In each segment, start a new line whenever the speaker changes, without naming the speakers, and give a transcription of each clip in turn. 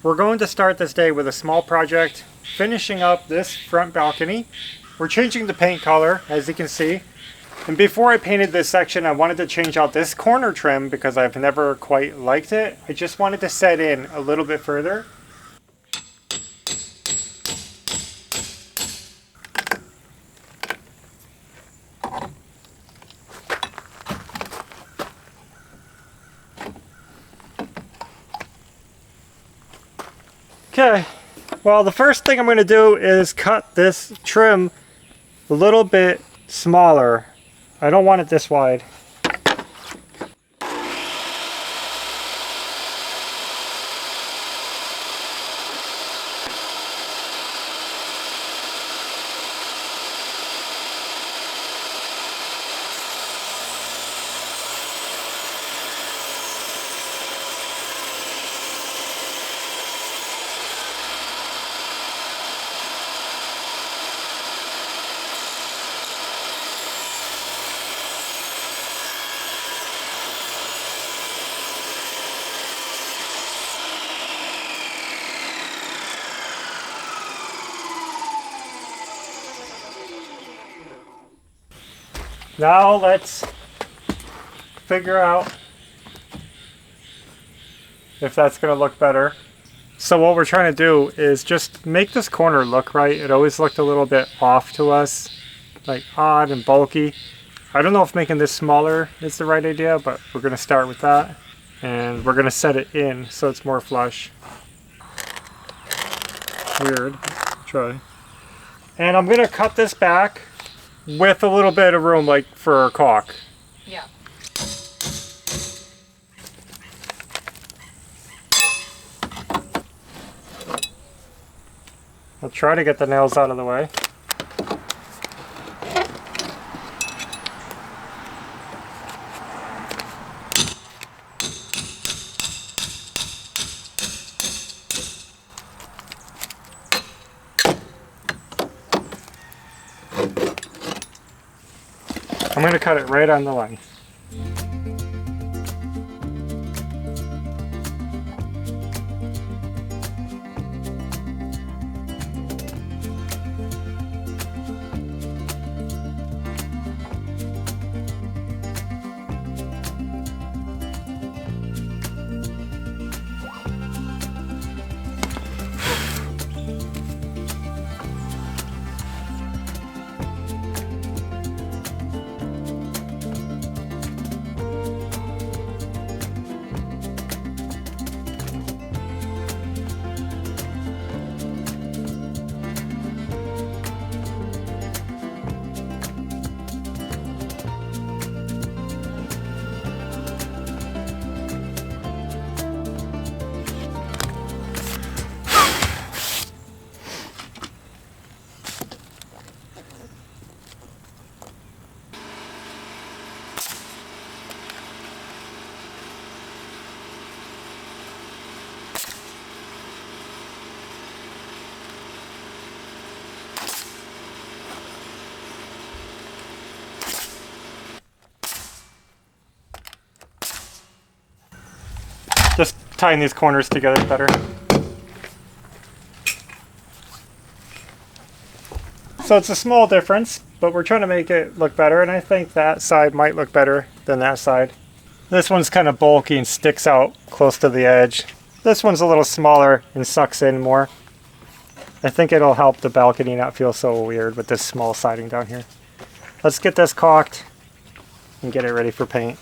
We're going to start this day with a small project, finishing up this front balcony. We're changing the paint color, as you can see. And before I painted this section, I wanted to change out this corner trim because I've never quite liked it. I just wanted to set in a little bit further. Okay, well, the first thing I'm going to do is cut this trim a little bit smaller. I don't want it this wide. Now let's figure out if that's going to look better. So what we're trying to do is just make this corner look right. It always looked a little bit off to us, like odd and bulky. I don't know if making this smaller is the right idea, but we're going to start with that. And we're going to set it in so it's more flush. Weird. Try. And I'm going to cut this back with a little bit of room, like for a caulk.
Yeah.
I'll try to get the nails out of the way. I'm going to cut it right on the line. Just tying these corners together better. So it's a small difference, but we're trying to make it look better, and I think that side might look better than that side. This one's kind of bulky and sticks out close to the edge. This one's a little smaller and sucks in more. I think it'll help the balcony not feel so weird with this small siding down here. Let's get this caulked and get it ready for paint.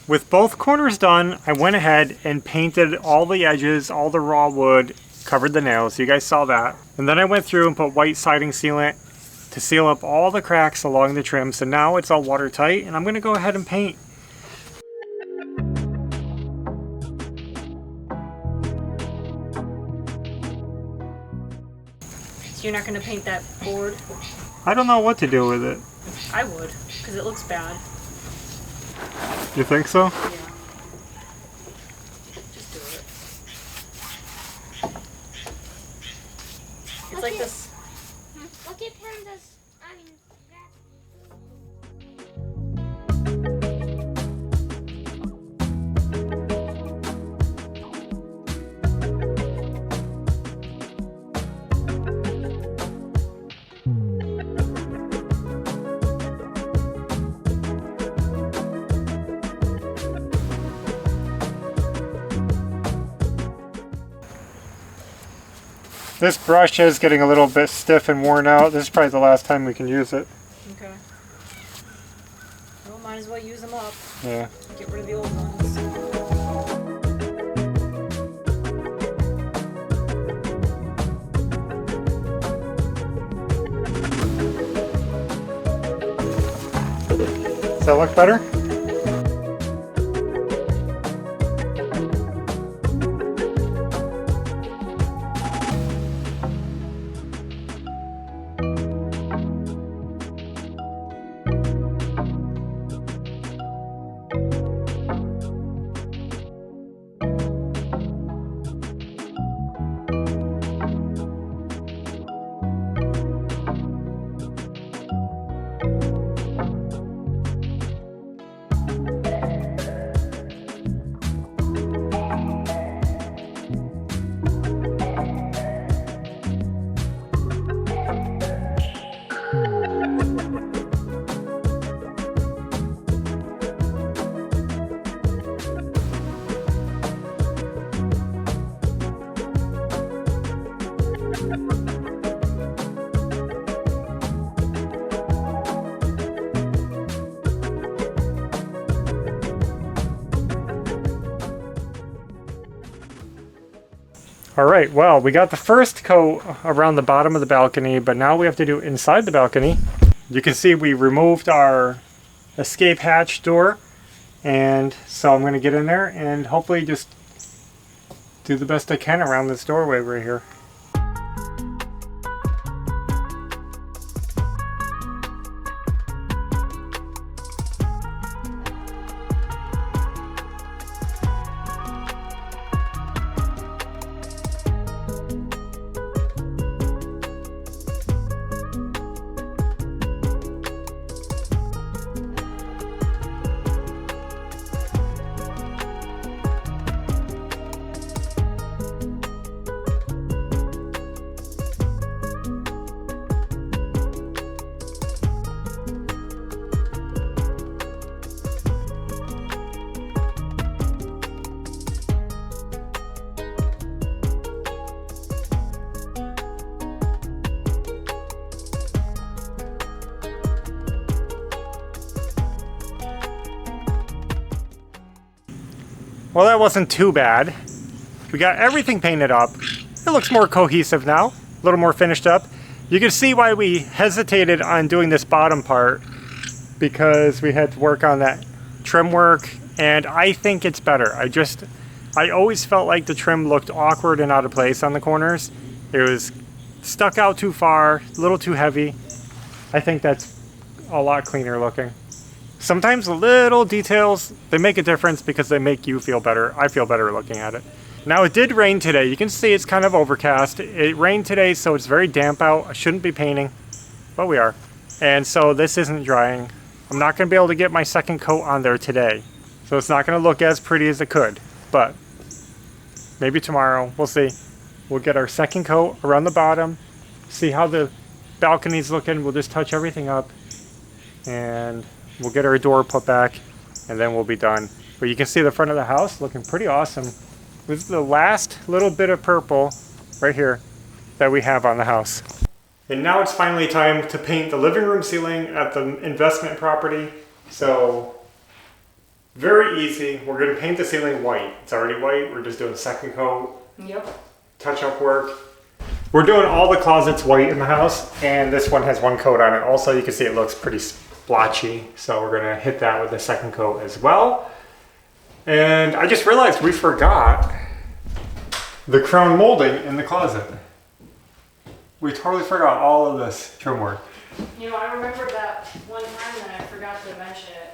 With both corners done, I went ahead and painted all the edges, all the raw wood, covered the nails. You guys saw that. And then I went through and put white siding sealant to seal up all the cracks along the trim. So now it's all watertight, and I'm gonna go ahead and paint.
So you're not gonna paint that board?
I don't know what to do with it.
I would, because it looks bad.
You think so?
Yeah. Just do it. It's like this.
Look at Panda's. I mean,
This brush is getting a little bit stiff and worn out. This is probably the last time we can use it.
Okay. Well, might as well use them up.
Yeah.
Get rid of the old ones.
Does that look better? All right, well, we got the first coat around the bottom of the balcony, but now we have to do inside the balcony. You can see we removed our escape hatch door, and so I'm going to get in there and hopefully just do the best I can around this doorway right here. Well, that wasn't too bad. We got everything painted up. It looks more cohesive now, a little more finished up. You can see why we hesitated on doing this bottom part, because we had to work on that trim work, and I think it's better. I always felt like the trim looked awkward and out of place on the corners. It was stuck out too far, a little too heavy. I think that's a lot cleaner looking. Sometimes the little details, they make a difference because they make you feel better. I feel better looking at it. Now, it did rain today. You can see it's kind of overcast. It rained today, so it's very damp out. I shouldn't be painting, but we are. And so this isn't drying. I'm not going to be able to get my second coat on there today. So it's not going to look as pretty as it could, but maybe tomorrow, we'll see. We'll get our second coat around the bottom, see how the balcony's looking. We'll just touch everything up, and we'll get our door put back, and then we'll be done. But you can see the front of the house looking pretty awesome. This is the last little bit of purple right here that we have on the house. And now it's finally time to paint the living room ceiling at the investment property. So Very easy. We're going to paint the ceiling white. It's already white. We're just doing a second coat.
Yep.
Touch-up work. We're doing all the closets white in the house, and this one has one coat on it. Also, you can see it looks pretty splotchy, so we're going to hit that with the second coat as well. And I just realized we forgot the crown molding in the closet. We totally forgot all of this trim work.
You know, I remembered that one time that I forgot to mention it.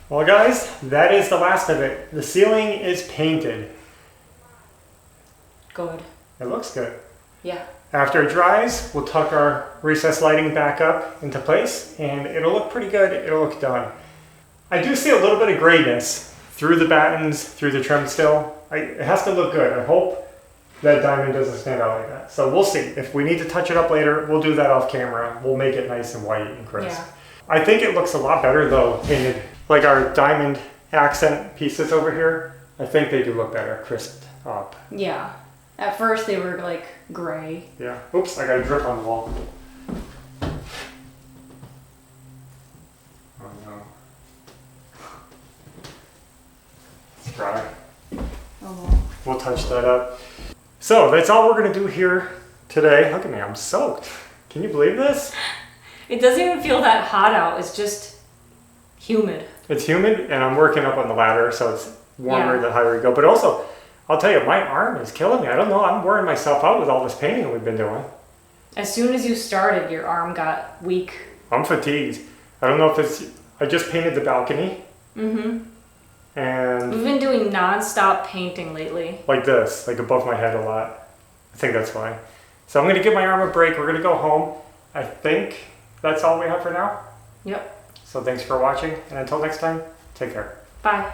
Well guys, that is the last of it. The ceiling is painted.
Good.
It looks good.
Yeah.
After it dries, we'll tuck our recessed lighting back up into place and it'll look pretty good. It'll look done. I do see a little bit of grayness through the battens, through the trim still. It has to look good. I hope that diamond doesn't stand out like that. So we'll see. If we need to touch it up later, we'll do that off camera. We'll make it nice and white and crisp.
Yeah.
I think it looks a lot better though painted. Like our diamond accent pieces over here, I think they do look better, crisped up.
Yeah. At first they were like gray.
Yeah. Oops, I got a drip on the wall. Oh no. It's dry.
Oh well.
We'll touch that up. So that's all we're gonna do here today. Look at me, I'm soaked. Can you believe this?
It doesn't even feel that hot out. It's just humid.
It's humid and I'm working up on the ladder, so it's warmer
Yeah.
the higher we go. But also, I'll tell you, my arm is killing me. I don't know, I'm wearing myself out with all this painting we've been doing.
As soon as you started, your arm got weak.
I'm fatigued. I don't know if it's, I just painted the balcony.
Mm-hmm.
And
We've been doing non-stop painting lately.
like this, like above my head a lot. I think that's why. So I'm gonna give my arm a break. We're gonna go home. I think that's all we have for now.
Yep.
So thanks for watching, and until next time, take care.
Bye.